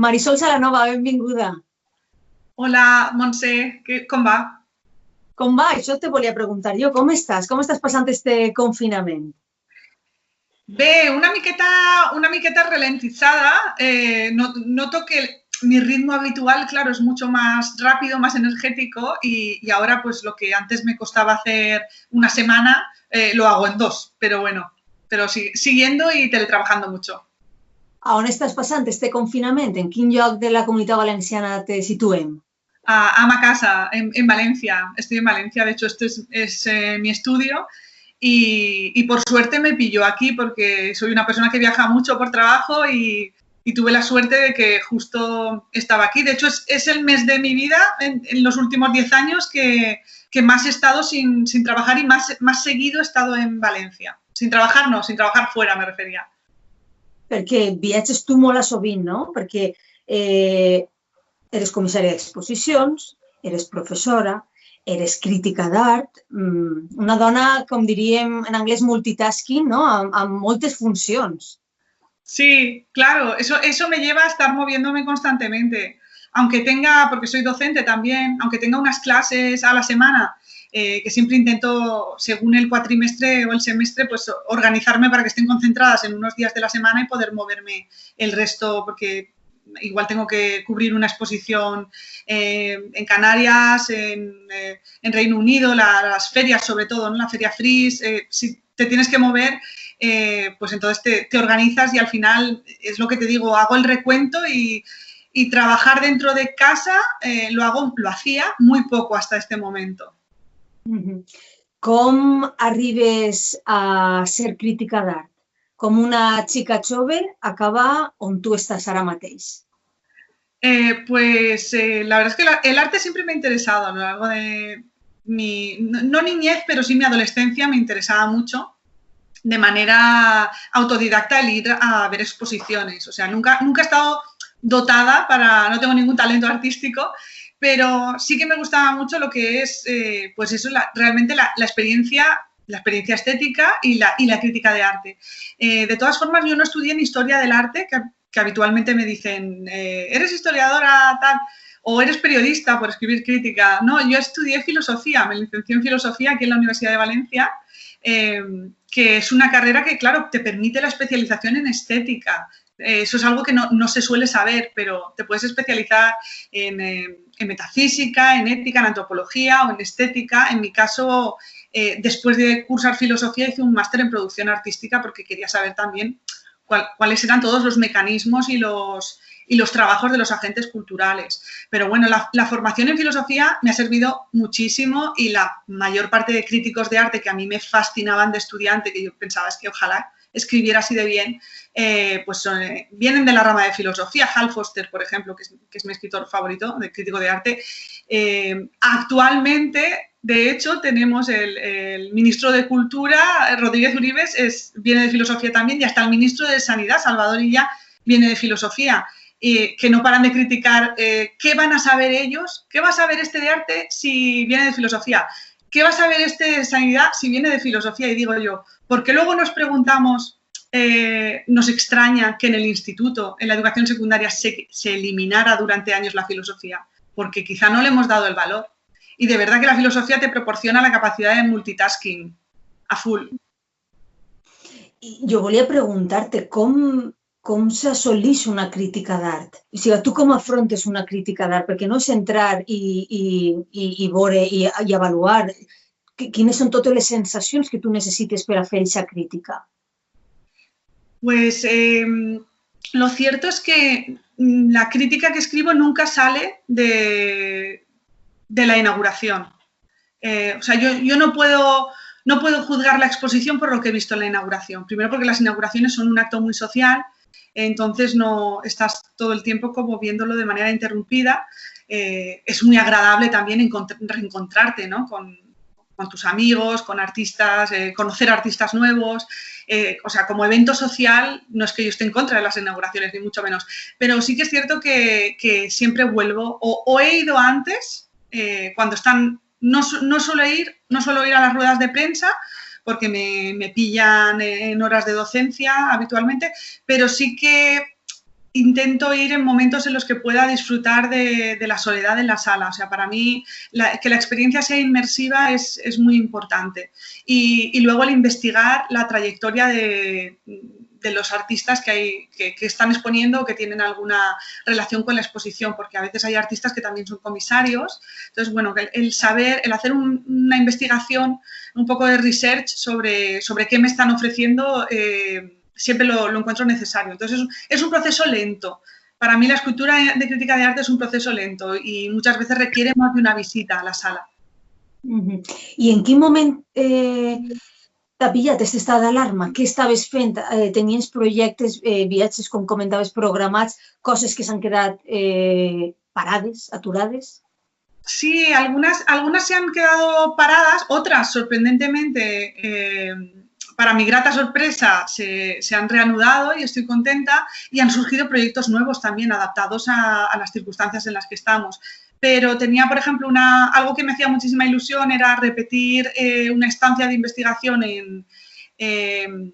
Marisol Salanova, benvinguda. Hola, Montse, com va? Com va? Això te volia preguntar jo. Com estàs? Com estàs passant este confinament? Bé, una miqueta ralentizada. Noto que mi ritmo habitual, claro, es mucho más rápido, más energético y ahora pues lo que antes me costaba hacer una semana, lo hago en 2, pero bueno, pero siguiendo y teletrabajando mucho. A on estàs passant este confinament? En quin lloc de la Comunitat Valenciana te situem? Ama Casa, en Valencia. Estoy en Valencia, de hecho, este es mi estudio y por suerte me pilló aquí porque soy una persona que viaja mucho por trabajo y tuve la suerte de que justo estaba aquí. De hecho, es el mes de mi vida, en los últimos 10 años, que más he estado sin trabajar y más seguido he estado en Valencia. Sin trabajar no, sin trabajar fuera me refería. Perquè viatges tu molt a sovint, no? Perquè eres comissària d'exposicions, eres professora, eres crítica d'art, una dona, com diríem en anglès, multitasking, no? Amb moltes funcions. Sí, claro, eso me lleva a estar moviéndome constantemente. Porque soy docente también, aunque tenga unas clases a la semana, que siempre intento, según el cuatrimestre o el semestre, pues organizarme para que estén concentradas en unos días de la semana y poder moverme el resto, porque igual tengo que cubrir una exposición en Canarias, en Reino Unido, las ferias sobre todo, ¿no? La Feria Fris, si te tienes que mover, pues entonces te organizas y al final, es lo que te digo, hago el recuento y trabajar dentro de casa lo hacía muy poco hasta este momento. Com arribes a ser crítica d'art? Com una xica jove acaba on tu estàs ara mateix? La verdad es que el arte siempre me ha interesado a lo largo de no niñez, pero sí mi adolescencia me interesaba mucho. De manera autodidacta el ir a ver exposiciones. O sea, nunca he estado dotada no tengo ningún talento artístico, pero sí que me gustaba mucho lo que es, pues eso, realmente la experiencia estética y la crítica de arte. De todas formas, yo no estudié en historia del arte, que habitualmente me dicen, ¿eres historiadora tal? O eres periodista por escribir crítica. No, yo estudié filosofía, me licencié en filosofía aquí en la Universidad de Valencia, que es una carrera que, claro, te permite la especialización en estética. Eso es algo que no se suele saber, pero te puedes especializar en metafísica, en ética, en antropología o en estética. En mi caso, después de cursar filosofía, hice un máster en producción artística porque quería saber también cuáles eran todos los mecanismos y los trabajos de los agentes culturales. Pero bueno, la formación en filosofía me ha servido muchísimo y la mayor parte de críticos de arte que a mí me fascinaban de estudiante, que yo pensaba es que ojalá escribiera así de bien, vienen de la rama de filosofía. Hal Foster, por ejemplo, que es mi escritor favorito, de crítico de arte. Actualmente, de hecho, tenemos el ministro de Cultura, Rodríguez Uribes, viene de filosofía también, y hasta el ministro de Sanidad, Salvador Illa, viene de filosofía. Que no paran de criticar qué van a saber ellos, qué va a saber este de arte si viene de filosofía, qué va a saber este de sanidad si viene de filosofía. Y digo yo, porque luego nos preguntamos, nos extraña que en el instituto, en la educación secundaria, se eliminara durante años la filosofía, porque quizá no le hemos dado el valor. Y de verdad que la filosofía te proporciona la capacidad de multitasking a full. Jo volia preguntar-te com s'assoleix una crítica d'art? O sigui, tu com afrontes una crítica d'art? Perquè no és entrar i veure i avaluar quines són totes les sensacions que tu necessites per a fer aquesta crítica. Pues lo cierto es que la crítica que escribo nunca sale de la inauguración. O sea, yo no puedo juzgar la exposición por lo que he visto en la inauguración. Primero porque las inauguraciones son un acto muy social, entonces no estás todo el tiempo como viéndolo de manera interrumpida. Es muy agradable también reencontrarte, ¿no? con tus amigos, con artistas, conocer artistas nuevos. O sea, como evento social, no es que yo esté en contra de las inauguraciones, ni mucho menos, pero sí que es cierto que siempre vuelvo, o he ido antes, cuando están, no suelo ir a las ruedas de prensa, porque me pillan en horas de docencia habitualmente, pero sí que intento ir en momentos en los que pueda disfrutar de la soledad en la sala. O sea, para mí que la experiencia sea inmersiva es muy importante. Y luego el investigar la trayectoria de los artistas que están exponiendo o que tienen alguna relación con la exposición, porque a veces hay artistas que también son comisarios. Entonces, bueno, el saber, el hacer una investigación, un poco de research sobre qué me están ofreciendo, siempre lo encuentro necesario. Entonces, es un proceso lento. Para mí la escultura de crítica de arte es un proceso lento y muchas veces requiere más de una visita a la sala. I en quin moment t'ha pillat aquest estat d'alarma? Què estaves fent? Tenies projectes, viatges, com comentaves, programats, coses que s'han quedat parades, aturades? Sí, algunas se han quedado paradas, otras, sorprendentemente, para mi grata sorpresa, se han reanudado y estoy contenta, y han surgido proyectos nuevos también, adaptados a las circunstancias en las que estamos. Pero tenía, por ejemplo, algo que me hacía muchísima ilusión, era repetir una estancia de investigación en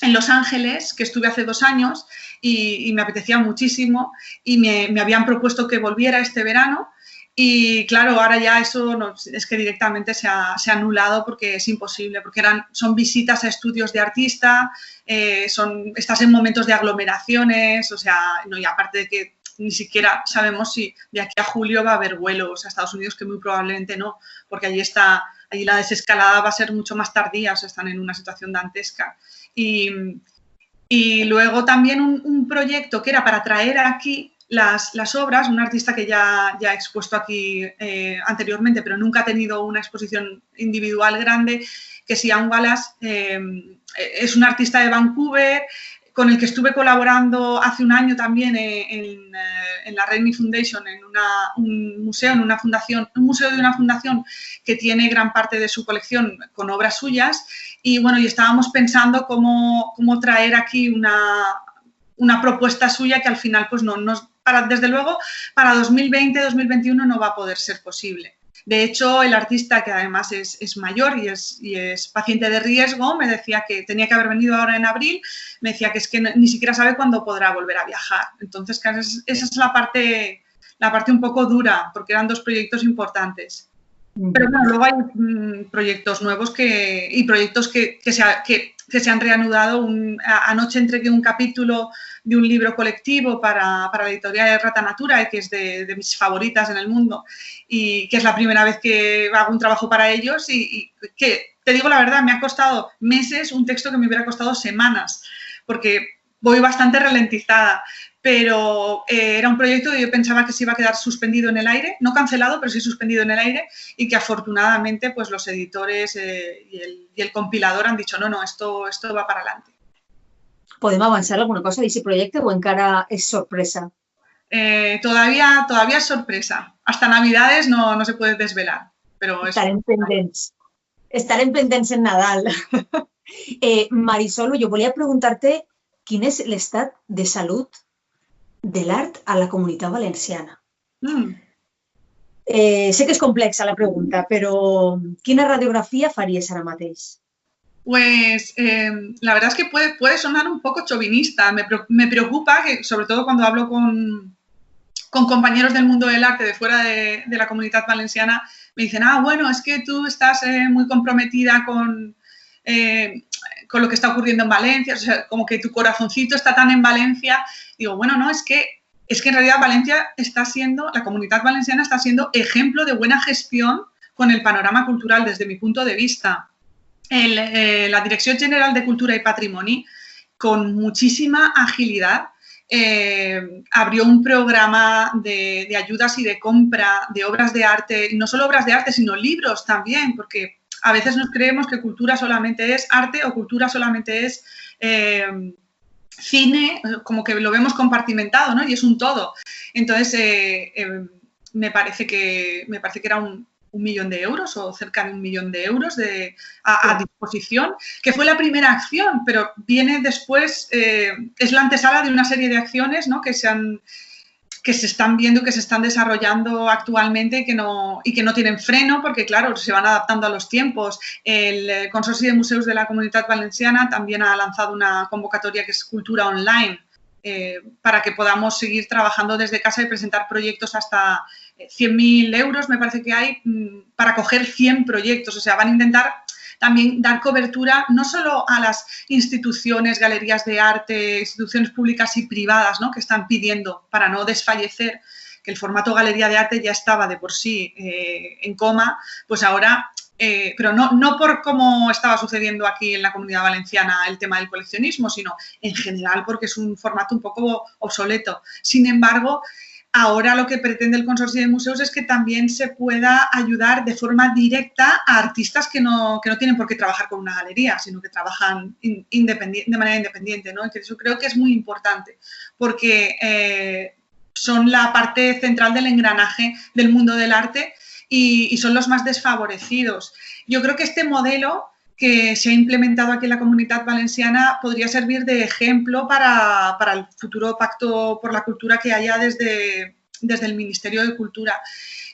Los Ángeles, que estuve hace 2 años, y me apetecía muchísimo, y me habían propuesto que volviera este verano. Y claro, ahora ya eso es que directamente se ha anulado porque es imposible, porque son visitas a estudios de artista, estás en momentos de aglomeraciones, o sea, no, y aparte de que ni siquiera sabemos si de aquí a julio va a haber vuelos a Estados Unidos, que muy probablemente no, porque allí la desescalada va a ser mucho más tardía, o sea, están en una situación dantesca. Y luego también un proyecto que era para traer aquí las obras, un artista que ya ha expuesto aquí anteriormente, pero nunca ha tenido una exposición individual grande, que es Ian Wallace. Es un artista de Vancouver, con el que estuve colaborando hace un año también en la Rennie Foundation, en un museo de una fundación que tiene gran parte de su colección con obras suyas. Y bueno, y estábamos pensando cómo traer aquí una propuesta suya que al final, pues desde luego, para 2020-2021 no va a poder ser posible. De hecho, el artista, que además es mayor y es paciente de riesgo, me decía que tenía que haber venido ahora en abril, me decía que es que ni siquiera sabe cuándo podrá volver a viajar. Entonces, esa es la parte un poco dura, porque eran 2 proyectos importantes. Pero bueno, luego hay proyectos nuevos y proyectos que se han reanudado. Anoche entregué un capítulo de un libro colectivo para la editorial de Rata Natura, que es de mis favoritas en el mundo, y que es la primera vez que hago un trabajo para ellos, y que, te digo la verdad, me ha costado meses un texto que me hubiera costado semanas, porque voy bastante ralentizada. Pero era un proyecto que yo pensaba que se iba a quedar suspendido en el aire, no cancelado, pero sí suspendido en el aire, y que afortunadamente pues los editores y el compilador han dicho no, esto va para adelante. Podem avançar alguna cosa d'aquest projecte o encara és sorpresa? Todavía es sorpresa. Hasta Navidades no se puede desvelar. Pero Estarem pendents. Estarem pendents en Nadal. Marisol, jo volia preguntar-te quin és l'estat de salut de l'art a la Comunitat Valenciana. Sé que és complexa la pregunta, però quina radiografia faries ara mateix? Pues la verdad es que puede sonar un poco chauvinista. Me preocupa que, sobre todo cuando hablo con compañeros del mundo del arte de fuera de la Comunitat Valenciana, me dicen, bueno, es que tú estás muy comprometida con lo que está ocurriendo en Valencia, o sea, como que tu corazoncito está tan en Valencia. Digo, bueno, no, es que en realidad la Comunitat Valenciana está siendo ejemplo de buena gestión con el panorama cultural desde mi punto de vista. La Dirección General de Cultura y Patrimoni, con muchísima agilidad, abrió un programa de ayudas y de compra de obras de arte, y no solo obras de arte, sino libros también, porque a veces nos creemos que cultura solamente es arte o cultura solamente es cine, como que lo vemos compartimentado, ¿no? Y es un todo. Entonces, me parece que era un millón de euros o cerca de 1 millón de euros a disposición, que fue la primera acción, pero viene después, es la antesala de una serie de acciones, ¿no? que se están viendo, que se están desarrollando actualmente y que no tienen freno, porque claro, se van adaptando a los tiempos. El Consorcio de Museos de la Comunitat Valenciana también ha lanzado una convocatoria que es Cultura Online, para que podamos seguir trabajando desde casa y presentar proyectos hasta 100.000 euros, me parece que hay, para coger 100 proyectos. O sea, van a intentar también dar cobertura no solo a las instituciones, galerías de arte, instituciones públicas y privadas, ¿no?, que están pidiendo para no desfallecer, que el formato galería de arte ya estaba de por sí en coma, pues ahora, pero no por cómo estaba sucediendo aquí en la Comunidad Valenciana el tema del coleccionismo, sino en general porque es un formato un poco obsoleto. Sin embargo, ahora lo que pretende el Consorcio de Museos es que también se pueda ayudar de forma directa a artistas que no tienen por qué trabajar con una galería, sino que trabajan de manera independiente, ¿no? Y que eso creo que es muy importante, porque son la parte central del engranaje del mundo del arte y son los más desfavorecidos. Yo creo que este modelo que se ha implementado aquí en la Comunitat Valenciana podría servir de ejemplo para el futuro pacto por la cultura que haya desde el Ministerio de Cultura,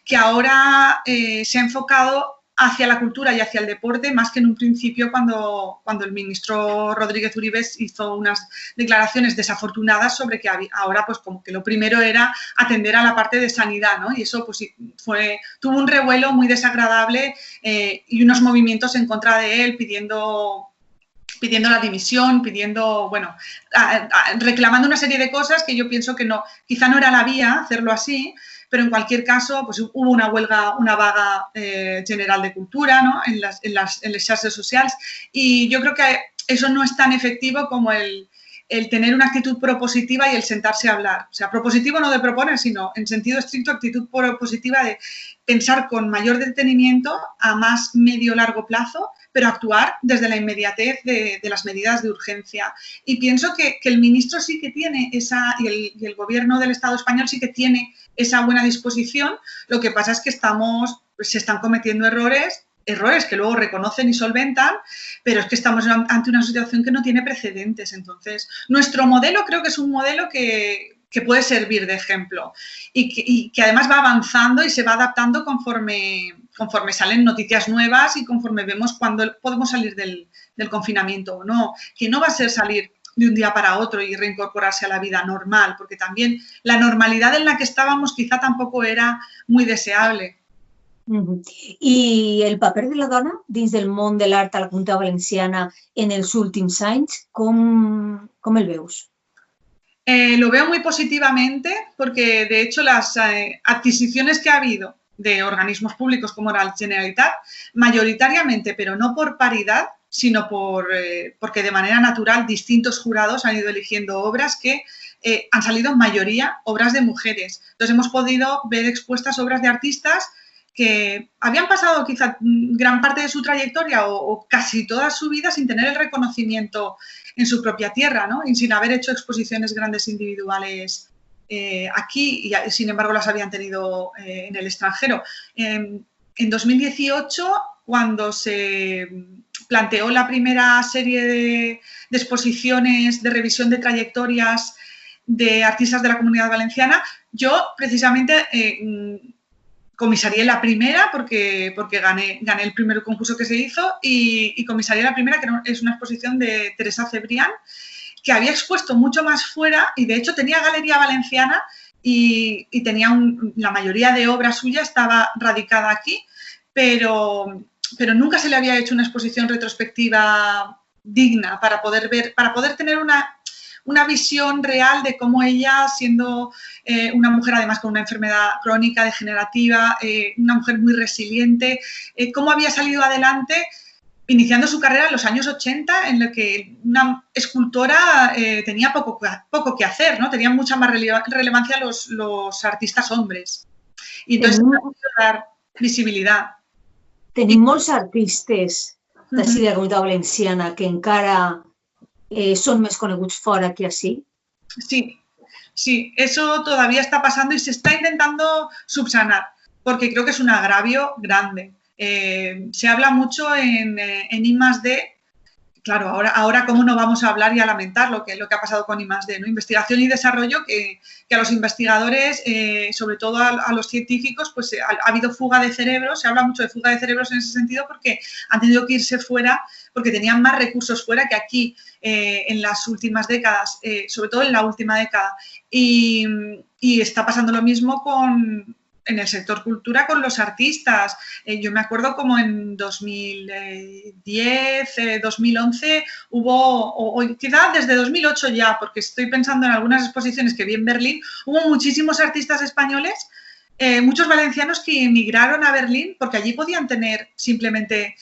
que ahora se ha enfocado hacia la cultura y hacia el deporte más que en un principio cuando el ministro Rodríguez Uribes hizo unas declaraciones desafortunadas sobre que ahora pues como que lo primero era atender a la parte de sanidad, ¿no? Y eso pues tuvo un revuelo muy desagradable y unos movimientos en contra de él pidiendo la dimisión, reclamando una serie de cosas que yo pienso que quizá no era la vía hacerlo así, pero en cualquier caso pues hubo una vaga general de cultura, ¿no?, en les xarxes socials, y yo creo que eso no es tan efectivo como el tener una actitud propositiva y el sentarse a hablar. O sea, propositivo no de proponer, sino en sentido estricto actitud propositiva de pensar con mayor detenimiento a más medio-largo plazo, pero actuar desde la inmediatez de las medidas de urgencia. Y pienso que el ministro sí que tiene y el gobierno del Estado español sí que tiene esa buena disposición. Lo que pasa es que se están cometiendo errores que luego reconocen y solventan, pero es que estamos ante una situación que no tiene precedentes. Entonces, nuestro modelo creo que es un modelo que puede servir de ejemplo y que además va avanzando y se va adaptando conforme salen noticias nuevas y conforme vemos cuándo podemos salir del confinamiento o no, que no va a ser salir de un día para otro y reincorporarse a la vida normal, porque también la normalidad en la que estábamos quizá tampoco era muy deseable. I el paper de la dona dins del món de l'art a la Comunitat Valenciana en els últims anys, com el veus? Lo veo muy positivamente porque, de hecho, las adquisiciones que ha habido de organismos públicos como la Generalitat, mayoritariamente, pero no por paridad, sino porque de manera natural distintos jurados han ido eligiendo obras que han salido en mayoría obras de mujeres. Entonces hemos podido ver expuestas obras de artistas que habían pasado quizá gran parte de su trayectoria o casi toda su vida sin tener el reconocimiento en su propia tierra, ¿no? Y sin haber hecho exposiciones grandes individuales aquí, y sin embargo las habían tenido en el extranjero. En 2018, cuando se planteó la primera serie de exposiciones de revisión de trayectorias de artistas de la Comunidad Valenciana, yo precisamente comisarié la primera porque gané el primer concurso que se hizo y comisarié la primera, que es una exposición de Teresa Cebrián, que había expuesto mucho más fuera y de hecho tenía Galería Valenciana y tenía la mayoría de obras suyas estaba radicada aquí, pero nunca se le había hecho una exposición retrospectiva digna para poder tener una visión real de cómo ella, siendo una mujer además con una enfermedad crónica, degenerativa, una mujer muy resiliente, cómo había salido adelante iniciando su carrera en los años 80, en la que una escultora tenía poco que hacer, ¿no? Tenían mucha más relevancia los artistas hombres. Y entonces ha podido dar visibilitat. Tenim molts artistes d'ací de la Comunitat Valenciana que encara son más coneguts fora que así. Sí, eso todavía está pasando y se está intentando subsanar, porque creo que es un agravio grande. Se habla mucho en I+D claro, ahora cómo no vamos a hablar y a lamentar lo que ha pasado con I+D, ¿no? Investigación y desarrollo que a los investigadores, sobre todo a los científicos, pues ha habido fuga de cerebros, se habla mucho de fuga de cerebros en ese sentido porque han tenido que irse fuera, porque tenían más recursos fuera que aquí en las últimas décadas, sobre todo en la última década. Y está pasando lo mismo en el sector cultura con los artistas. Yo me acuerdo como en 2010, 2011 hubo, o quizá desde 2008 ya, porque estoy pensando en algunas exposiciones que vi en Berlín, hubo muchísimos artistas españoles, muchos valencianos que emigraron a Berlín porque allí podían tener simplemente,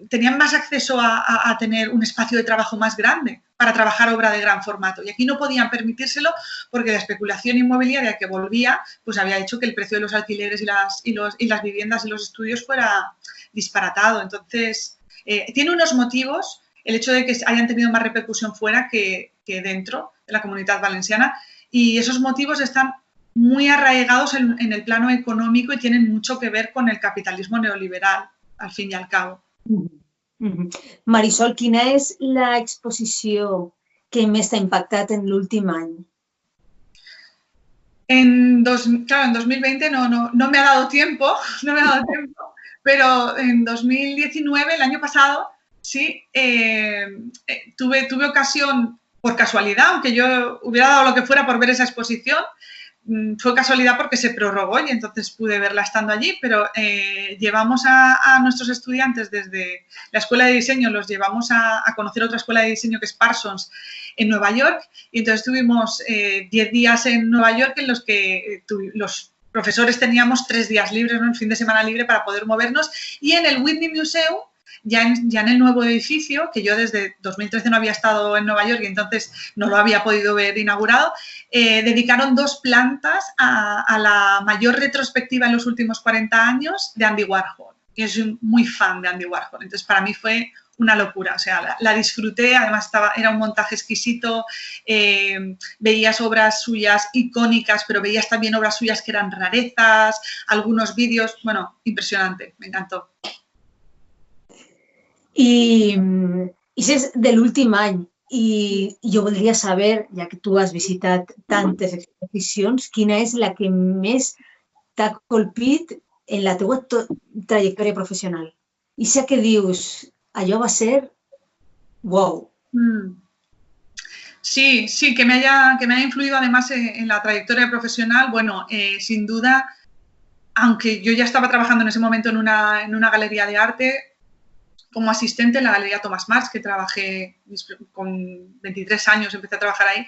tenían más acceso a tener un espacio de trabajo más grande para trabajar obra de gran formato. Y aquí no podían permitírselo porque la especulación inmobiliaria que volvía pues había hecho que el precio de los alquileres y las viviendas y los estudios fuera disparatado. Entonces, tiene unos motivos el hecho de que hayan tenido más repercusión fuera que dentro de la Comunitat Valenciana, y esos motivos están muy arraigados en el plano económico y tienen mucho que ver con el capitalismo neoliberal, al fin y al cabo. Marisol, quina és l'exposició que més t'ha impactat en l'últim any? Claro, en 2020 no me ha dado tiempo, pero en 2019, el año pasado, sí, tuve ocasión, por casualidad, aunque yo hubiera dado lo que fuera por ver esa exposición, fue casualidad porque se prorrogó y entonces pude verla estando allí, pero llevamos a nuestros estudiantes desde la escuela de diseño, los llevamos a conocer otra escuela de diseño que es Parsons en Nueva York, y entonces tuvimos 10 días en Nueva York en los que los profesores teníamos 3 días libres, ¿no? Un fin de semana libre para poder movernos, y en el Whitney Museum, ya en el nuevo edificio, que yo desde 2013 no había estado en Nueva York y entonces no lo había podido ver inaugurado, dedicaron 2 plantas a la mayor retrospectiva en los últimos 40 años de Andy Warhol. Y soy muy fan de Andy Warhol, entonces para mí fue una locura, o sea, la disfruté, además era un montaje exquisito, veías obras suyas icónicas, pero veías también obras suyas que eran rarezas, algunos vídeos, bueno, impresionante, me encantó. I és de l'últim any i jo voldria saber, ja que tu has visitat tantes exposicions, quina és la que més t'ha colpit en la teva trajectòria professional? I sé que dius, allò va ser wow. Sí, que me haya influido además en la trayectoria profesional, bueno, sin duda, aunque yo ya estaba trabajando en ese momento en una galería de arte, como asistente en la Galería Thomas Marx, que trabajé con 23 años, empecé a trabajar ahí.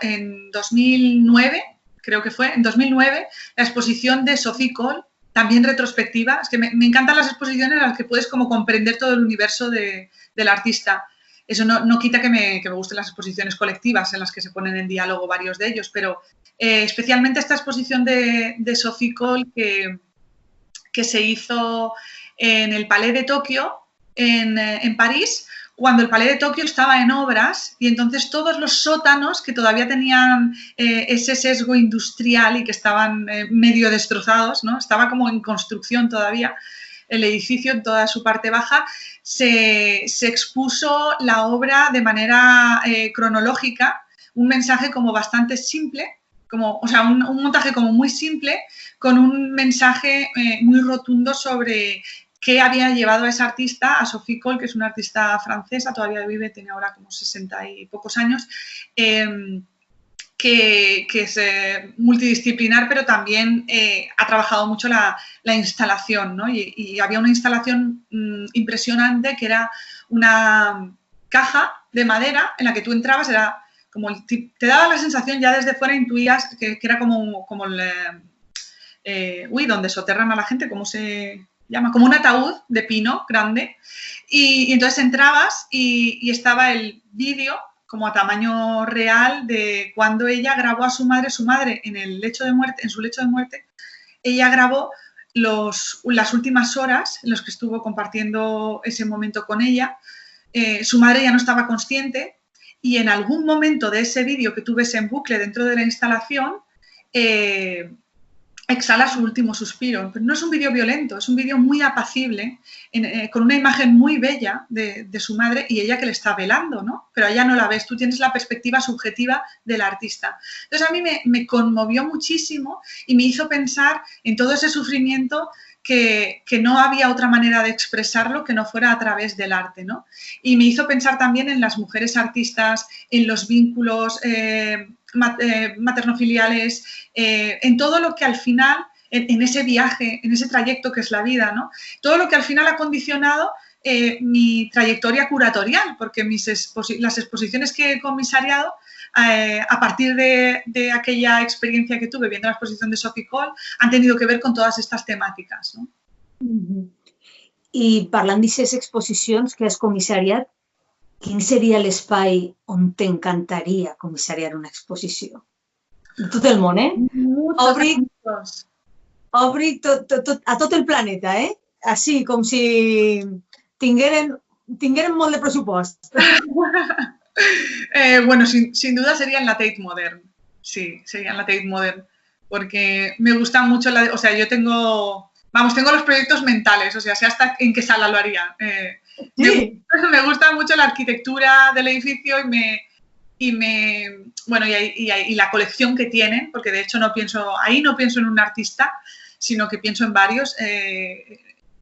En 2009, creo que fue, en 2009, la exposición de Sophie Cole, también retrospectiva. Es que me encantan las exposiciones en las que puedes como comprender todo el universo del artista. Eso no quita que me gusten las exposiciones colectivas en las que se ponen en diálogo varios de ellos, pero especialmente esta exposición de Sophie Cole que se hizo en el Palais de Tokio, en París, cuando el Palais de Tokio estaba en obras, y entonces todos los sótanos que todavía tenían ese sesgo industrial y que estaban medio destrozados, ¿no? Estaba como en construcción todavía el edificio en toda su parte baja, se expuso la obra de manera cronológica, un mensaje como bastante simple, un montaje como muy simple, con un mensaje muy rotundo sobre qué había llevado a esa artista, a Sophie Cole, que es una artista francesa, todavía vive, tiene ahora como 60 y pocos años, que es multidisciplinar, pero también ha trabajado mucho la instalación, ¿no? Y había una instalación impresionante que era una caja de madera en la que tú entrabas, era como te daba la sensación, ya desde fuera intuías que era como donde soterran a la gente, ¿cómo se llama? Como un ataúd de pino grande, y entonces entrabas y estaba el vídeo como a tamaño real de cuando ella grabó a su madre en el lecho de muerte, en su lecho de muerte. Ella grabó las últimas horas en las que estuvo compartiendo ese momento con ella. Su madre ya no estaba consciente, y en algún momento de ese vídeo que tú ves en bucle dentro de la instalación, el exhala su último suspiro. Pero no es un vídeo violento, es un vídeo muy apacible, con una imagen muy bella de su madre y ella que le está velando, ¿no? Pero ella no la ves, tú tienes la perspectiva subjetiva del artista. Entonces a mí me conmovió muchísimo y me hizo pensar en todo ese sufrimiento que no había otra manera de expresarlo que no fuera a través del arte, ¿no? Y me hizo pensar también en las mujeres artistas, en los vínculos maternofiliales, en todo lo que al final, en ese viaje, en ese trayecto que es la vida, ¿no? Todo lo que al final ha condicionado mi trayectoria curatorial, porque las exposiciones que he comisariado, a partir de aquella experiencia que tuve viendo la exposición de Sophie Cole, han tenido que ver con todas estas temáticas, ¿no? I parlant d'aquestes exposicions que has comissariat, quin seria l'espai on t'encantaria comissariar una exposició? De tot el món, Obri a tot el planeta, Així, com si tingueren molt de pressupost. Bueno, sin duda sería en la Tate Modern. Sí, sería en la Tate Modern. Porque me gusta mucho, o sea, yo tengo los proyectos mentales, o sea, sé hasta en qué sala lo haría. Sí. Me gusta mucho la arquitectura del edificio y la colección que tienen, porque de hecho no pienso en un artista, sino que pienso en varios.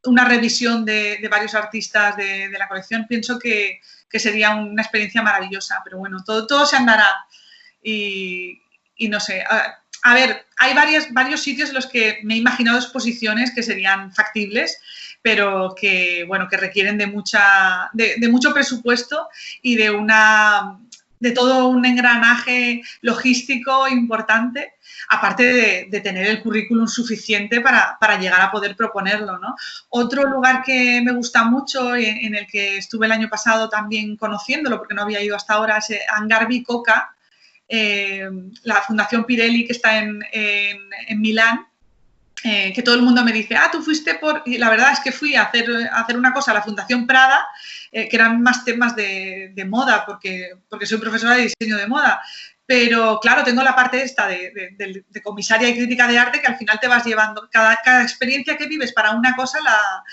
Una revisión de varios artistas de la colección, pienso que sería una experiencia maravillosa, pero bueno, todo se andará y no sé. A ver, hay varios sitios en los que me he imaginado exposiciones que serían factibles, pero que, bueno, que requieren de mucho presupuesto y de todo un engranaje logístico importante, aparte de tener el currículum suficiente para llegar a poder proponerlo, ¿no? Otro lugar que me gusta mucho, en el que estuve el año pasado también conociéndolo, porque no había ido hasta ahora, es Hangar Bicocca, la Fundación Pirelli, que está en Milán, que todo el mundo me dice, tú fuiste y la verdad es que fui a hacer una cosa a la Fundación Prada, que eran más temas de moda, porque soy profesora de diseño de moda. Pero, claro, tengo la parte esta de comisaria y crítica de arte, que al final te vas llevando. Cada experiencia que vives para una cosa la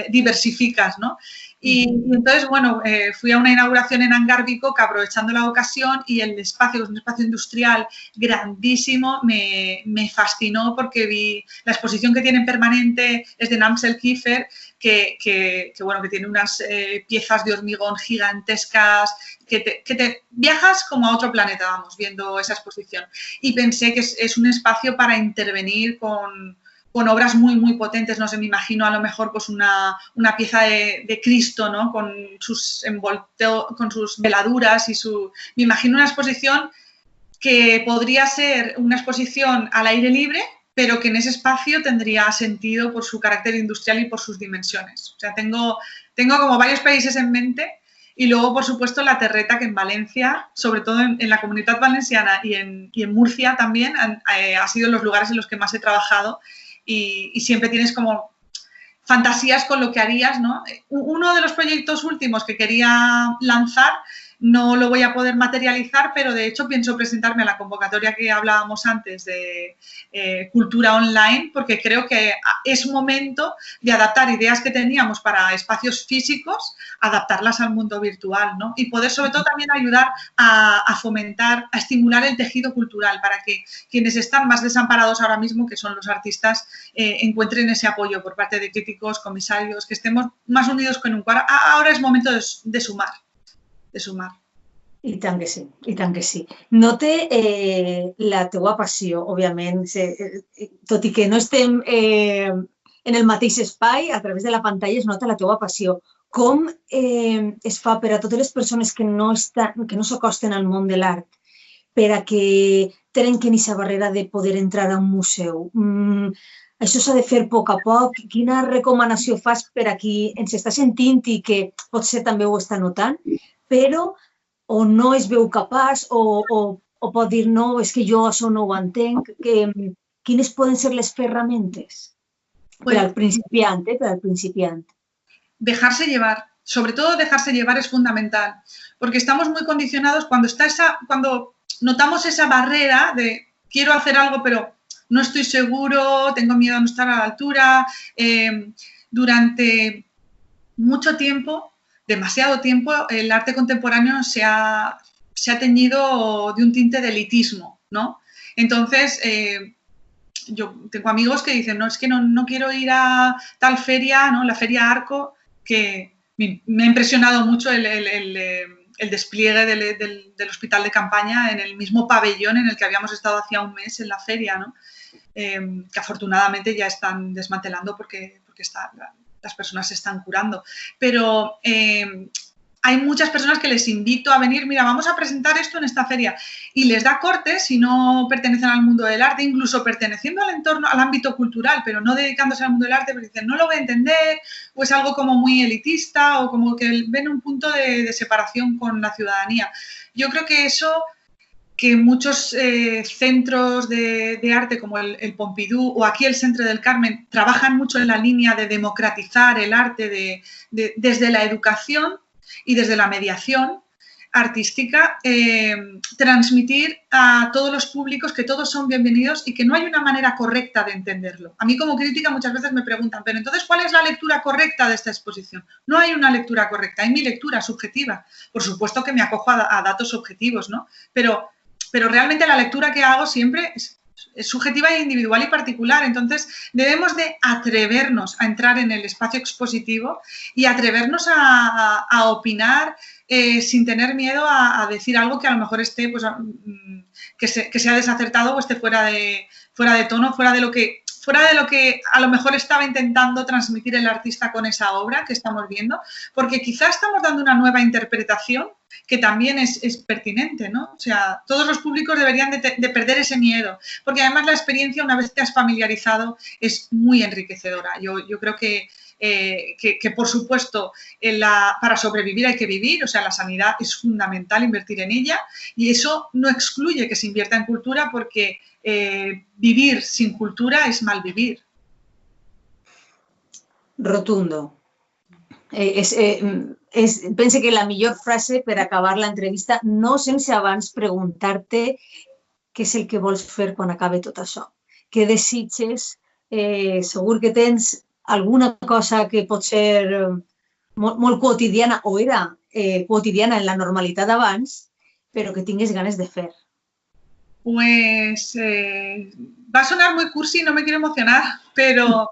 diversificas, ¿no? Y entonces, bueno, fui a una inauguración en Hangar Bicocca aprovechando la ocasión, y el espacio, que es un espacio industrial grandísimo, me fascinó, porque vi la exposición que tienen permanente, es de Namsel Kiefer, que tiene unas piezas de hormigón gigantescas, que te viajas como a otro planeta, vamos, viendo esa exposición. Y pensé que es un espacio para intervenir con obras muy, muy potentes. No sé, me imagino a lo mejor pues una pieza de Cristo, ¿no? Con sus veladuras me imagino una exposición que podría ser una exposición al aire libre, pero que en ese espacio tendría sentido por su carácter industrial y por sus dimensiones. O sea, tengo como varios países en mente, y luego, por supuesto, la Terreta, que en Valencia, sobre todo en la Comunitat Valenciana y en Murcia también, ha sido los lugares en los que más he trabajado, y siempre tienes como fantasías con lo que harías, ¿no? Uno de los proyectos últimos que quería lanzar no lo voy a poder materializar, pero de hecho pienso presentarme a la convocatoria que hablábamos antes de Cultura Online, porque creo que es momento de adaptar ideas que teníamos para espacios físicos, adaptarlas al mundo virtual, ¿no? Y poder, sobre todo, también ayudar a fomentar, a estimular el tejido cultural, para que quienes están más desamparados ahora mismo, que son los artistas, encuentren ese apoyo por parte de críticos, comisarios, que estemos más unidos que nunca. Ahora es momento de sumar. I tant que sí, i tant que sí. Note la teua passió, òbviament, tot i que no estem en el mateix espai, a través de la pantalla es nota la teua passió. Com es fa per a totes les persones que no s'acosten al món de l'art, per a que trenquen aquesta barrera de poder entrar a un museu? Això s'ha de fer a poc a poc. Quina recomanació fas per a qui ens està sentint i que potser també ho està notant, però o no es veu capaç o pot dir no, és que jo això no ho entenc? Quines poden ser les ferramentes per al principiant? Dejarse llevar. Sobre todo dejarse llevar es fundamental, porque estamos muy condicionados cuando notamos esa barrera de quiero hacer algo, pero no estoy seguro, tengo miedo a no estar a la altura. Durante mucho tiempo, demasiado tiempo, el arte contemporáneo se ha teñido de un tinte de elitismo, ¿no? Entonces, yo tengo amigos que dicen, no, es que no quiero ir a tal feria, ¿no? La Feria Arco, que me ha impresionado mucho el despliegue del hospital de campaña en el mismo pabellón en el que habíamos estado hacía un mes en la feria, ¿no? Que afortunadamente ya están desmantelando porque las personas se están curando. Pero hay muchas personas que les invito a venir, mira, vamos a presentar esto en esta feria, y les da corte si no pertenecen al mundo del arte, incluso perteneciendo al entorno, al ámbito cultural, pero no dedicándose al mundo del arte, porque dicen, no lo voy a entender, o es algo como muy elitista, o como que ven un punto de separación con la ciudadanía. Yo creo que eso, que muchos centros de arte como el Pompidou o aquí el Centre del Carmen trabajan mucho en la línea de democratizar el arte desde la educación y desde la mediación artística, transmitir a todos los públicos que todos son bienvenidos y que no hay una manera correcta de entenderlo. A mí como crítica muchas veces me preguntan, pero entonces, ¿cuál es la lectura correcta de esta exposición? No hay una lectura correcta, hay mi lectura subjetiva. Por supuesto que me acojo a datos objetivos, ¿no? Pero realmente la lectura que hago siempre es subjetiva e individual y particular. Entonces, debemos de atrevernos a entrar en el espacio expositivo y atrevernos a opinar sin tener miedo a decir algo que a lo mejor esté, pues, que sea desacertado o esté fuera de tono, fuera de lo que a lo mejor estaba intentando transmitir el artista con esa obra que estamos viendo, porque quizás estamos dando una nueva interpretación que también es pertinente, ¿no? O sea, todos los públicos deberían de perder ese miedo, porque además la experiencia, una vez te has familiarizado, es muy enriquecedora. Yo creo que por supuesto, para sobrevivir hay que vivir, o sea, la sanidad es fundamental, invertir en ella, y eso no excluye que se invierta en cultura, porque vivir sin cultura es mal vivir. Rotundo. Pense que la millor frase per acabar l'entrevista, no sense abans preguntar-te què és el que vols fer quan acabe tot això. Què desitges? Segur que tens alguna cosa que pot ser molt quotidiana, o era quotidiana en la normalitat d'abans, però que tingues ganes de fer. Pues va a sonar muy cursi y no me quiero emocionar, pero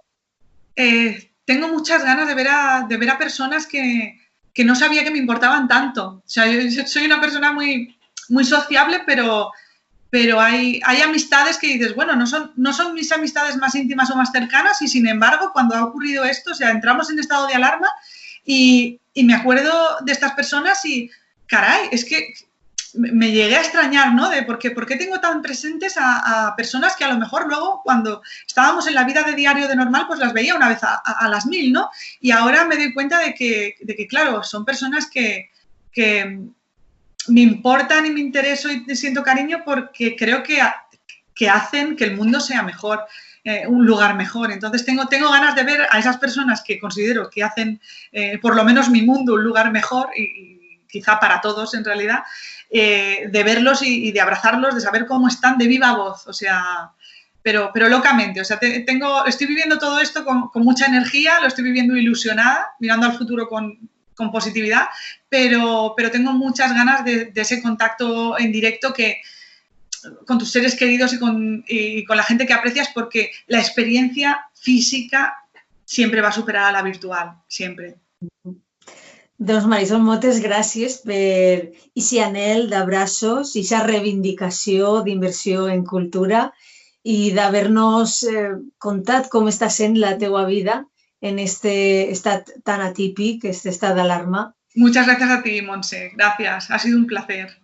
tengo muchas ganas de ver a personas que no sabía que me importaban tanto. O sea, yo soy una persona muy, muy sociable, pero hay amistades que dices, bueno, no son mis amistades más íntimas o más cercanas, y sin embargo, cuando ha ocurrido esto, o sea, entramos en estado de alarma y me acuerdo de estas personas y, caray, es que me llegué a extrañar, ¿no? De por qué tengo tan presentes a personas que a lo mejor luego, cuando estábamos en la vida de diario de normal, pues las veía una vez a las 1000, ¿no? Y ahora me doy cuenta de que claro, son personas que me importan y me intereso y siento cariño porque creo que hacen que el mundo sea mejor, un lugar mejor. Entonces tengo ganas de ver a esas personas que considero que hacen por lo menos mi mundo un lugar mejor, y quizá para todos en realidad, de verlos y de abrazarlos, de saber cómo están de viva voz, o sea, pero locamente. O sea, estoy viviendo todo esto con mucha energía, lo estoy viviendo ilusionada, mirando al futuro con positividad, pero tengo muchas ganas de ese contacto en directo con tus seres queridos y con la gente que aprecias, porque la experiencia física siempre va a superar a la virtual, siempre. Doncs Marisol, moltes gràcies per aquest anhel d'abraços, aquesta reivindicació d'inversió en cultura i d'haver-nos contat com està sent la teua vida en este estat tan atípic, este estat d'alarma. Muchas gracias a ti, Montse. Gracias. Ha sido un placer.